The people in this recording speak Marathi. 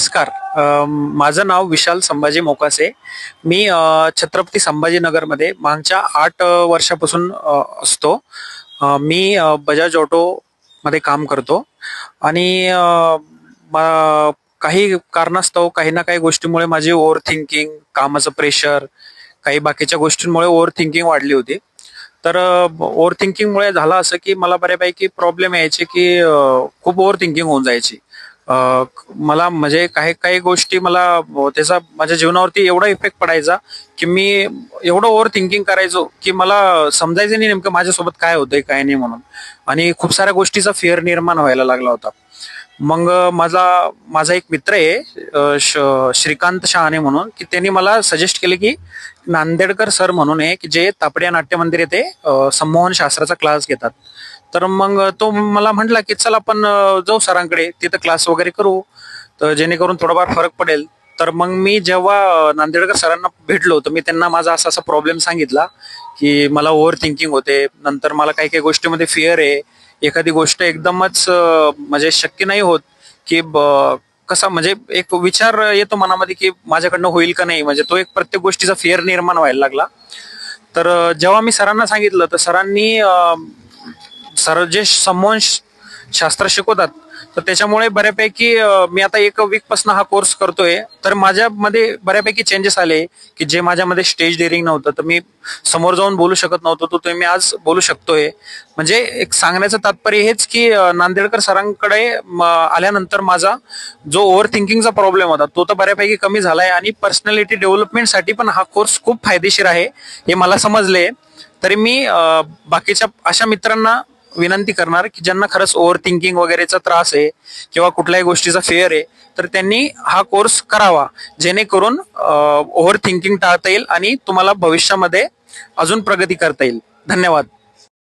नमस्कार. माझं नाव विशाल संभाजी मोकासे. मी छत्रपती संभाजीनगरमध्ये मागच्या 8 वर्षापासून असतो. मी बजाज ऑटोमध्ये काम करतो आणि काही कारणास्तव काही ना काही गोष्टीमुळे माझी ओव्हर थिंकिंग, कामाचं प्रेशर, काही बाकीच्या गोष्टींमुळे ओव्हर थिंकिंग वाढली होती. तर ओव्हर थिंकिंगमुळे झालं असं की मला बऱ्यापैकी प्रॉब्लेम यायचे की खूप ओव्हर थिंकिंग होऊन जायची. मला म्हणजे काही काही गोष्टी मला त्याचा माझ्या जीवनावरती एवढा इफेक्ट पडायचा की मी एवढं ओव्हर थिंकिंग करायचो की मला समजायचं नाही नेमकं माझ्यासोबत काय होतंय काय नाही म्हणून. आणि खूप साऱ्या गोष्टीचा फिअर निर्माण व्हायला लागला होता. मग माझा माझा एक मित्र आहे श्रीकांत शहाणे म्हणून, की त्यांनी मला सजेस्ट केले की नांदेडकर सर म्हणून आहे की जे तापडिया नाट्य मंदिर येथे संमोहन शास्त्राचा क्लास घेतात. तर मग तो मला म्हटला की चल आपण जाऊ सरांकडे, तिथं क्लास वगैरे करू, तर जेणेकरून थोडाफार फरक पडेल. तर मग मी जेव्हा नांदेडकर सरांना भेटलो तर मी त्यांना माझा असा असा प्रॉब्लेम सांगितला की मला ओव्हर थिंकिंग होते, नंतर मला काही काही गोष्टीमध्ये फिअर आहे, एखादी गोष्ट एकदमच म्हणजे शक्य नाही होत की कसा म्हणजे एक विचार येतो मनामध्ये की माझ्याकडनं होईल का नाही, म्हणजे तो एक प्रत्येक गोष्टीचा फिअर निर्माण व्हायला लागला. तर जेव्हा मी सरांना सांगितलं तर सरांनी सर जे संमोहन शास्त्र शिकवतात तर त्याच्यामुळे बऱ्यापैकी मी आता 1 वीक पासून हा कोर्स करतोय, तर माझ्यामध्ये बऱ्यापैकी चेंजेस आले की जे माझ्यामध्ये स्टेज डेअरिंग नव्हतं, तर मी समोर जाऊन बोलू शकत नव्हतो, तो तुम्ही आज बोलू शकतोय. म्हणजे एक सांगण्याचं तात्पर्य हेच की नांदेडकर सरांकडे आल्यानंतर माझा जो ओव्हर थिंकिंगचा प्रॉब्लेम होता तो तर बऱ्यापैकी कमी झालाय आणि पर्सनॅलिटी डेव्हलपमेंटसाठी पण हा कोर्स खूप फायदेशीर आहे हे मला समजले. तरी मी बाकीच्या अशा मित्रांना विनंती करणार की ज्यांना खरंच ओव्हर थिंकिंग वगैरेचा त्रास आहे किंवा कुठल्याही गोष्टीचा फेअर आहे तर त्यांनी हा कोर्स करावा, जेणेकरून ओव्हर थिंकिंग टाळता येईल आणि तुम्हाला भविष्यामध्ये अजून प्रगती करता येईल. धन्यवाद.